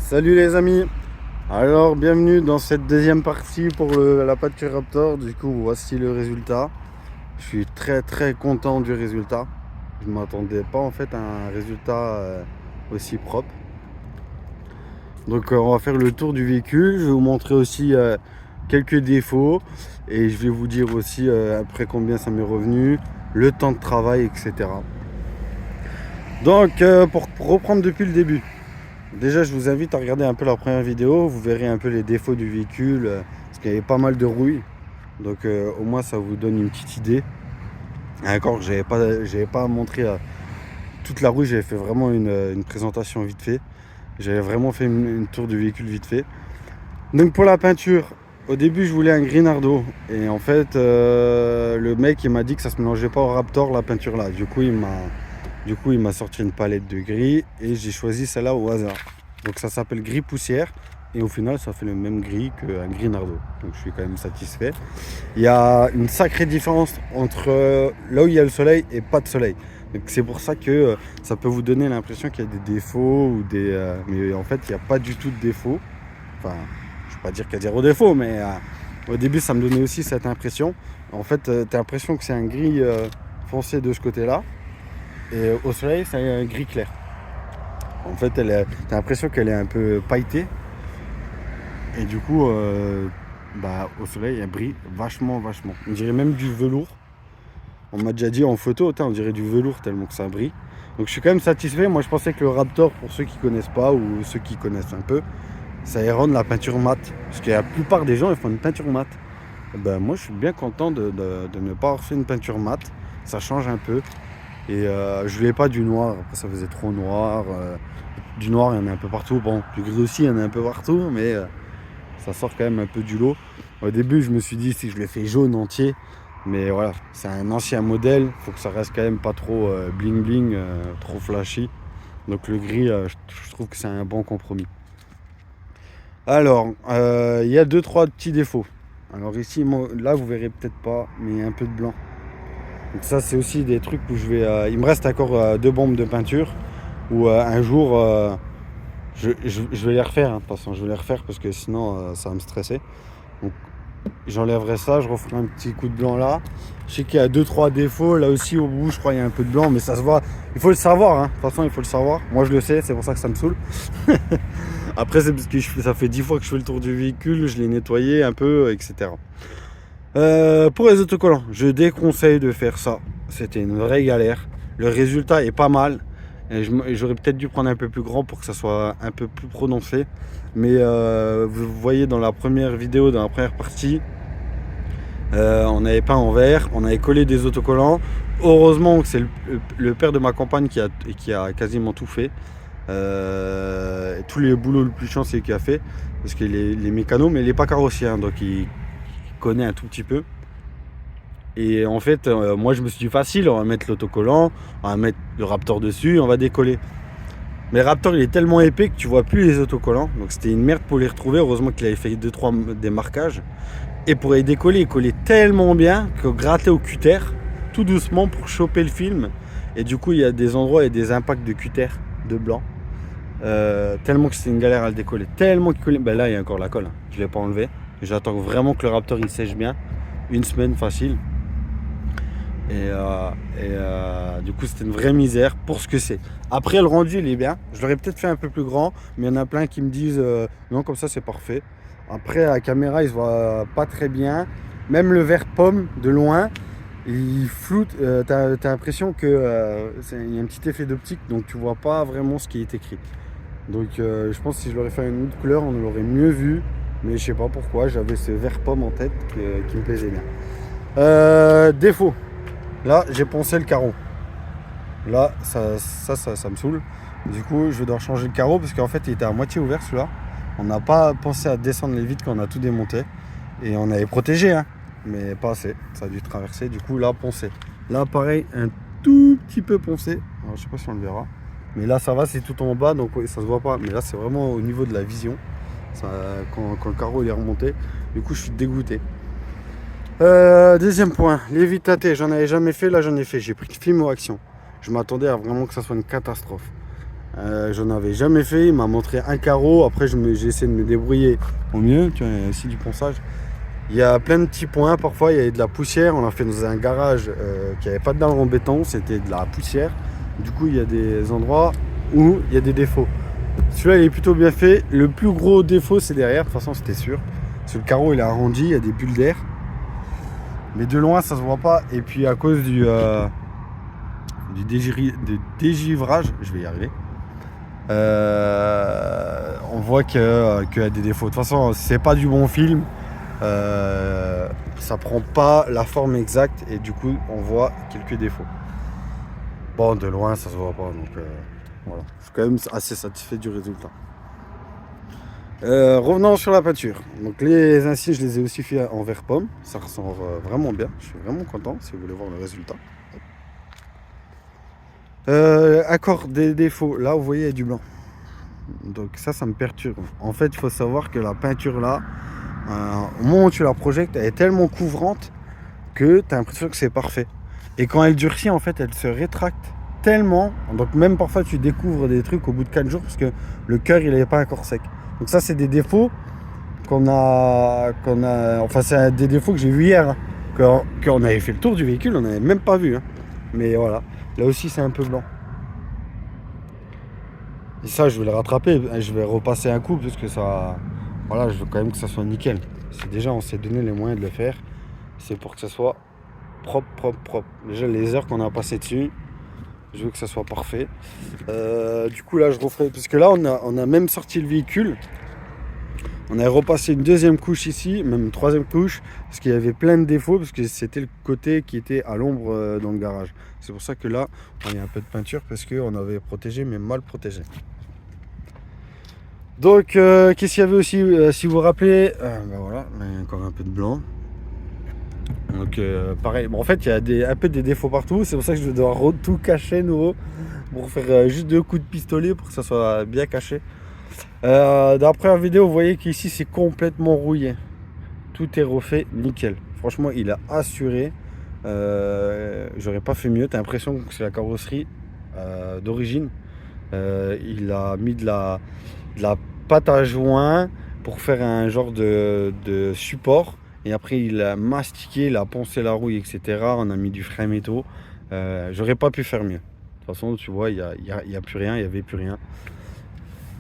Salut les amis. Alors bienvenue dans cette deuxième partie pour la pâture Raptor. Du coup voici le résultat. Je suis très content du résultat. Je ne m'attendais pas en fait à un résultat aussi propre. Donc on va faire le tour du véhicule. Je vais vous montrer aussi quelques défauts. Et je vais vous dire aussi après combien ça m'est revenu, le temps de travail, etc. Donc pour reprendre depuis le début. Déjà, je vous invite à regarder un peu la première vidéo. Vous verrez un peu les défauts du véhicule, parce qu'il y avait pas mal de rouille. Donc, au moins, ça vous donne une petite idée. Et encore, j'avais pas montré toute la rouille. J'avais fait vraiment une présentation vite fait. J'avais vraiment fait une tour du véhicule vite fait. Donc, pour la peinture, au début, je voulais un gris nardo. Et en fait, le mec, il m'a dit que ça se mélangeait pas au Raptor, la peinture là. Du coup, il m'a sorti une palette de gris et j'ai choisi celle-là au hasard. Donc ça s'appelle gris poussière et au final ça fait le même gris qu'un gris nardo. Donc je suis quand même satisfait. Il y a une sacrée différence entre là où il y a le soleil et pas de soleil. Donc c'est pour ça que ça peut vous donner l'impression qu'il y a des défauts ou mais en fait il n'y a pas du tout de défauts. Enfin, je ne vais pas dire qu'il y a zéro défaut, mais au début ça me donnait aussi cette impression. En fait, tu as l'impression que c'est un gris foncé de ce côté-là. Et au soleil, c'est un gris clair. En fait, t'as l'impression qu'elle est un peu pailletée. Et du coup, au soleil, elle brille vachement. On dirait même du velours. On m'a déjà dit en photo, on dirait du velours tellement que ça brille. Donc je suis quand même satisfait. Moi, je pensais que le Raptor, pour ceux qui connaissent pas ou ceux qui connaissent un peu, ça irait rendre la peinture mate. Parce que la plupart des gens, ils font une peinture mate. Et moi, je suis bien content de ne pas avoir fait une peinture mate. Ça change un peu. Et je voulais pas du noir, après ça faisait trop noir. Du noir, il y en a un peu partout. Bon, du gris aussi, il y en a un peu partout, mais ça sort quand même un peu du lot. Au début, je me suis dit si je le fais jaune entier, mais voilà, c'est un ancien modèle, faut que ça reste quand même pas trop bling bling, trop flashy. Donc le gris, je trouve que c'est un bon compromis. Alors, il y a 2-3 petits défauts. Alors ici, là, vous verrez peut-être pas, mais il y a un peu de blanc. Donc ça c'est aussi des trucs où il me reste encore 2 bombes de peinture où un jour je vais les refaire, de toute façon je vais les refaire parce que sinon ça va me stresser. Donc j'enlèverai ça, je referai un petit coup de blanc là. Je sais qu'il y a 2-3 défauts, là aussi au bout je crois il y a un peu de blanc mais ça se voit, il faut le savoir, de toute façon il faut le savoir. Moi je le sais, c'est pour ça que ça me saoule. Après c'est parce que ça fait 10 fois que je fais le tour du véhicule, je l'ai nettoyé un peu, etc. Pour les autocollants, je déconseille de faire ça. C'était une vraie galère. Le résultat est pas mal. J'aurais peut-être dû prendre un peu plus grand pour que ça soit un peu plus prononcé. Mais vous voyez dans la première vidéo, dans la première partie, on avait peint en vert, on avait collé des autocollants. Heureusement que c'est le père de ma compagne qui a quasiment tout fait. Tous les boulots le plus chiant c'est lui qui a fait. Parce qu'il est mécano, mais il n'est pas carrossier. Donc il connaît un tout petit peu. Et en fait, moi je me suis dit facile, on va mettre l'autocollant, on va mettre le Raptor dessus, on va décoller. Mais le Raptor il est tellement épais que tu vois plus les autocollants, donc c'était une merde pour les retrouver. Heureusement qu'il avait fait 2-3 démarquages. Et pour les décoller, il collait tellement bien que gratter au cutter, tout doucement pour choper le film. Et du coup il y a des endroits et des impacts de cutter, de blanc. Tellement que c'était une galère à le décoller. Tellement qu'il collait. Là il y a encore la colle, je ne l'ai pas enlevé. J'attends vraiment que le Raptor il sèche bien. Une semaine facile. Et du coup c'était une vraie misère pour ce que c'est. Après le rendu il est bien. Je l'aurais peut-être fait un peu plus grand, mais il y en a plein qui me disent non comme ça c'est parfait. Après à la caméra il se voit pas très bien. Même le vert pomme de loin, il floute. T'as l'impression que il y a un petit effet d'optique, donc tu vois pas vraiment ce qui est écrit. Donc je pense que si je l'aurais fait une autre couleur, on l'aurait mieux vu. Mais je sais pas pourquoi, j'avais ce vert pomme en tête qui me plaisait bien. Défaut. Là, j'ai poncé le carreau. Là, ça me saoule. Du coup, je vais devoir changer le carreau parce qu'en fait, il était à moitié ouvert celui-là. On n'a pas pensé à descendre les vitres quand on a tout démonté. Et on avait protégé, mais pas assez. Ça a dû traverser. Du coup, là, poncé. Là, pareil, un tout petit peu poncé. Alors, je sais pas si on le verra. Mais là, ça va, c'est tout en bas, donc ça se voit pas. Mais là, c'est vraiment au niveau de la vision. Ça, quand le carreau il est remonté. Du coup, je suis dégoûté. Deuxième point, les vitres teintées, j'en avais jamais fait, là j'en ai fait, j'ai pris le film au action. Je m'attendais à vraiment que ça soit une catastrophe. J'en avais jamais fait. Il m'a montré un carreau. Après, j'ai essayé de me débrouiller au mieux. Tu vois, il y a aussi du ponçage. Il y a plein de petits points. Parfois, il y avait de la poussière. On l'a fait dans un garage qui n'avait pas de dalle en béton. C'était de la poussière. Du coup, il y a des endroits où il y a des défauts. Celui-là, il est plutôt bien fait. Le plus gros défaut, c'est derrière. De toute façon, c'était sûr. Parce que le carreau, il est arrondi. Il y a des bulles d'air. Mais de loin, ça se voit pas. Et puis, à cause du dégivrage, je vais y arriver. On voit qu'il y a des défauts. De toute façon, c'est pas du bon film. Ça prend pas la forme exacte et du coup, on voit quelques défauts. Bon, de loin, ça se voit pas. Donc, voilà. Je suis quand même assez satisfait du résultat. Revenons sur la peinture. Donc, les insignes, je les ai aussi fait en vert pomme. Ça ressort vraiment bien. Je suis vraiment content si vous voulez voir le résultat. Accord des défauts, là vous voyez il y a du blanc, donc ça me perturbe. En fait il faut savoir que la peinture là, au moment où tu la projettes, elle est tellement couvrante que tu as l'impression que c'est parfait, et quand elle durcit en fait elle se rétracte tellement, donc même parfois tu découvres des trucs au bout de 4 jours parce que le cœur il n'est pas encore sec. Donc ça c'est des défauts enfin c'est des défauts que j'ai vu hier, hein, qu'on avait fait le tour du véhicule, on n'avait même pas vu, hein. Mais voilà, là aussi c'est un peu blanc. Et ça je vais le rattraper, je vais repasser un coup parce que ça. Voilà, je veux quand même que ça soit nickel. C'est déjà on s'est donné les moyens de le faire. C'est pour que ça soit propre. Déjà les heures qu'on a passées dessus, je veux que ça soit parfait. Du coup là je referai. Parce que là on a même sorti le véhicule. On a repassé une deuxième couche ici, même une troisième couche, parce qu'il y avait plein de défauts, parce que c'était le côté qui était à l'ombre dans le garage. C'est pour ça que là, on a un peu de peinture, parce qu'on avait protégé, mais mal protégé. Donc, qu'est-ce qu'il y avait aussi, si vous vous rappelez, ben voilà, là, il y a encore un peu de blanc. Donc, pareil, bon, en fait, il y a un peu des défauts partout, c'est pour ça que je vais devoir tout cacher nouveau, pour faire juste 2 coups de pistolet, pour que ça soit bien caché. Dans la première vidéo, vous voyez qu'ici c'est complètement rouillé. Tout est refait nickel. Franchement, il a assuré. J'aurais pas fait mieux. T'as l'impression que c'est la carrosserie d'origine. Il a mis de la pâte à joint pour faire un genre de support. Et après, il a mastiqué, il a poncé la rouille, etc. On a mis du frein métaux. J'aurais pas pu faire mieux. De toute façon, tu vois, il y a plus rien, il n'y avait plus rien.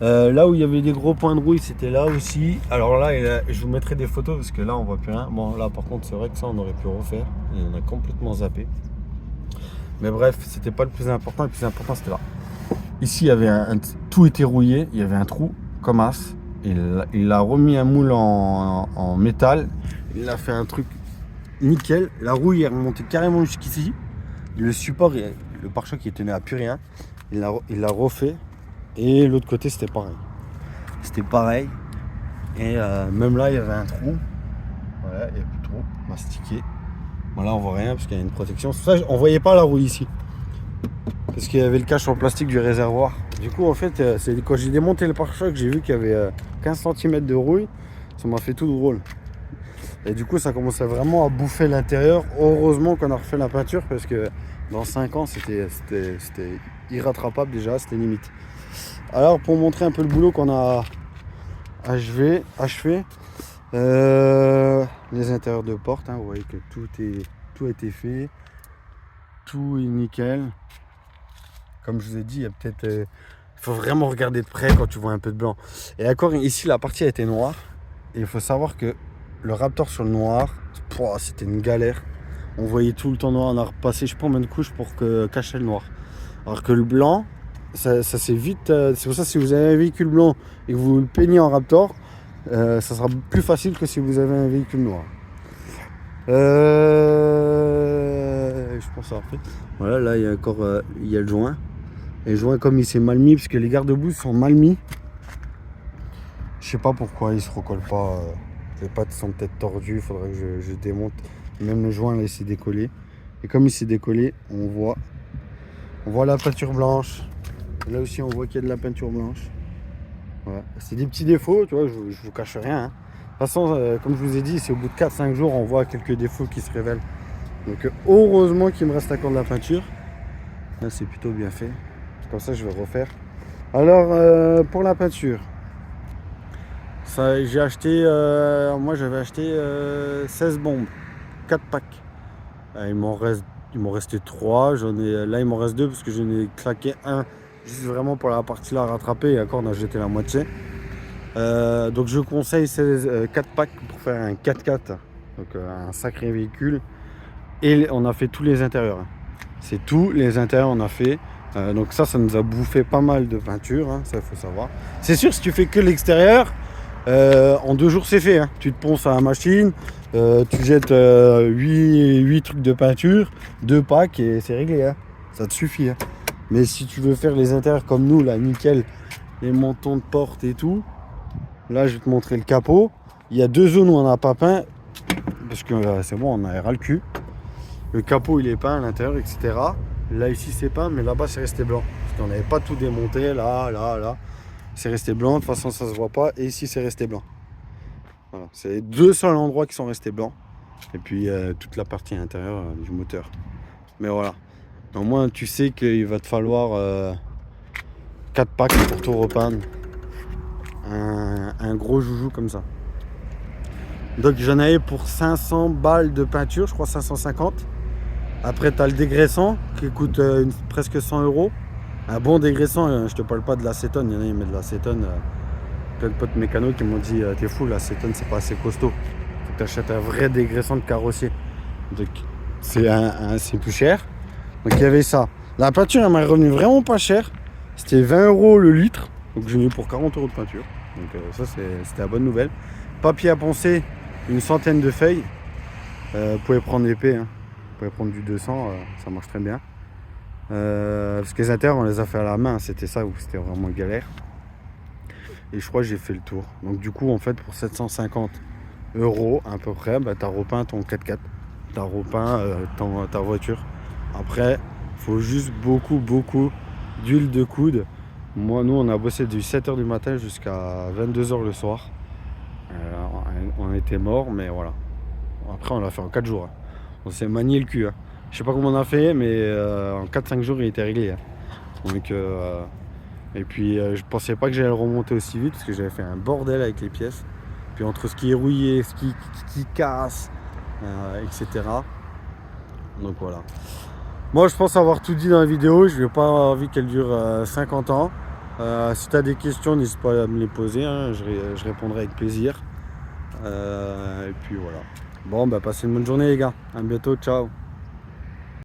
Là où il y avait des gros points de rouille, c'était là aussi. Alors là, je vous mettrai des photos parce que là, on voit plus rien. Bon, là, par contre, c'est vrai que ça, on aurait pu refaire. Et on a complètement zappé. Mais bref, c'était pas le plus important. Le plus important, c'était là. Ici, il y avait tout était rouillé. Il y avait un trou comme as. Il a remis un moule en métal. Il a fait un truc nickel. La rouille est remontée carrément jusqu'ici. Le support, le pare-choc, il tenait à plus rien. Il l'a refait. Et l'autre côté c'était pareil. Et même là il y avait un trou. Voilà, il n'y a plus de trou. Mastiqué. Voilà, on voit rien parce qu'il y a une protection. Ça, on voyait pas la rouille ici. Parce qu'il y avait le cache en plastique du réservoir. Du coup en fait c'est quand j'ai démonté le pare-choc, j'ai vu qu'il y avait 15 cm de rouille. Ça m'a fait tout drôle. Et du coup ça commençait vraiment à bouffer l'intérieur. Heureusement qu'on a refait la peinture parce que dans 5 ans c'était irrattrapable déjà, c'était limite. Alors pour montrer un peu le boulot qu'on a achevé, les intérieurs de porte, hein, vous voyez que tout a été fait, tout est nickel. Comme je vous ai dit, il y a peut-être, il faut vraiment regarder de près quand tu vois un peu de blanc. Et encore ici la partie a été noire. Et il faut savoir que le Raptor sur le noir, c'était une galère. On voyait tout le temps noir, on a repassé je sais pas combien de couches pour cacher le noir. Alors que le blanc, ça c'est vite. C'est pour ça que si vous avez un véhicule blanc et que vous le peignez en Raptor, ça sera plus facile que si vous avez un véhicule noir. Je pense après. Voilà, là il y a encore il y a le joint. Et le joint comme il s'est mal mis, parce que les garde-boue sont mal mis. Je sais pas pourquoi il se recolle pas. Les pattes sont peut-être tordues, il faudrait que je démonte. Même le joint là il s'est décollé. Et comme il s'est décollé, on voit la peinture blanche. Là aussi on voit qu'il y a de la peinture blanche. Voilà. C'est des petits défauts, tu vois, je vous cache rien. Hein. De toute façon, comme je vous ai dit, c'est au bout de 4-5 jours on voit quelques défauts qui se révèlent. Donc heureusement qu'il me reste encore de la peinture. Là c'est plutôt bien fait. Comme ça je vais refaire. Alors, pour la peinture, j'ai acheté, moi j'avais acheté 16 bombes, 4 packs. Il m'en restait 3, là il m'en reste 2 parce que j'en ai claqué un juste vraiment pour la partie là à rattraper et encore on a jeté la moitié. Donc je conseille 4 packs pour faire un 4x4, donc un sacré véhicule. Et on a fait tous les intérieurs. C'est tous les intérieurs on a fait. Donc ça nous a bouffé pas mal de peinture, hein, ça il faut savoir. C'est sûr, si tu fais que l'extérieur, en 2 jours c'est fait. Hein. Tu te ponces à la machine, tu jettes 8 trucs de peinture, 2 packs et c'est réglé. Hein. Ça te suffit. Hein. Mais si tu veux faire les intérieurs comme nous, là, nickel, les mentons de porte et tout, là je vais te montrer le capot. Il y a 2 zones où on n'a pas peint, parce que c'est bon, on a ras le cul. Le capot il est peint à l'intérieur, etc. Là ici c'est peint, mais là-bas c'est resté blanc. Parce qu'on n'avait pas tout démonté, là. C'est resté blanc, de toute façon ça se voit pas. Et ici c'est resté blanc. Voilà. C'est les 2 seuls endroits qui sont restés blancs. Et puis toute la partie intérieure du moteur. Mais voilà. Au moins tu sais qu'il va te falloir 4 packs pour tout repeindre. Un gros joujou comme ça. Donc j'en avais pour 500 balles de peinture, je crois 550. Après tu as le dégraissant qui coûte presque 100 €. Un bon dégraissant, je te parle pas de l'acétone, il y en a qui mettent de l'acétone. Plein de potes mécanos qui m'ont dit t'es fou, l'acétone c'est pas assez costaud. Faut que tu achètes un vrai dégraissant de carrossier. Donc c'est plus cher. Donc il y avait ça. La peinture elle m'a revenu vraiment pas cher. C'était 20 € le litre. Donc j'ai eu pour 40 € de peinture. Donc ça c'était la bonne nouvelle. Papier à poncer, une centaine de feuilles. Vous pouvez prendre épais, hein. Vous pouvez prendre du 200, ça marche très bien. Parce que les intérieurs on les a fait à la main, c'était ça où c'était vraiment galère. Et je crois que j'ai fait le tour. Donc du coup en fait pour 750 € à peu près, bah, tu as repeint ton 4x4. Tu as repeint ta voiture. Après, il faut juste beaucoup d'huile de coude. Nous on a bossé du 7h du matin jusqu'à 22h le soir. On était morts, mais voilà. Après on l'a fait en 4 jours. Hein. On s'est manié le cul. Hein. Je sais pas comment on a fait, mais en 4-5 jours il était réglé. Hein. Donc, et puis je pensais pas que j'allais le remonter aussi vite parce que j'avais fait un bordel avec les pièces. Puis entre ce qui est rouillé, ce qui casse, etc. Donc voilà. Moi je pense avoir tout dit dans la vidéo. Je n'ai pas envie qu'elle dure 50 ans. Si tu as des questions, n'hésite pas à me les poser. Hein. Je répondrai avec plaisir. Et puis voilà. Bon, bah passez une bonne journée les gars. À bientôt. Ciao.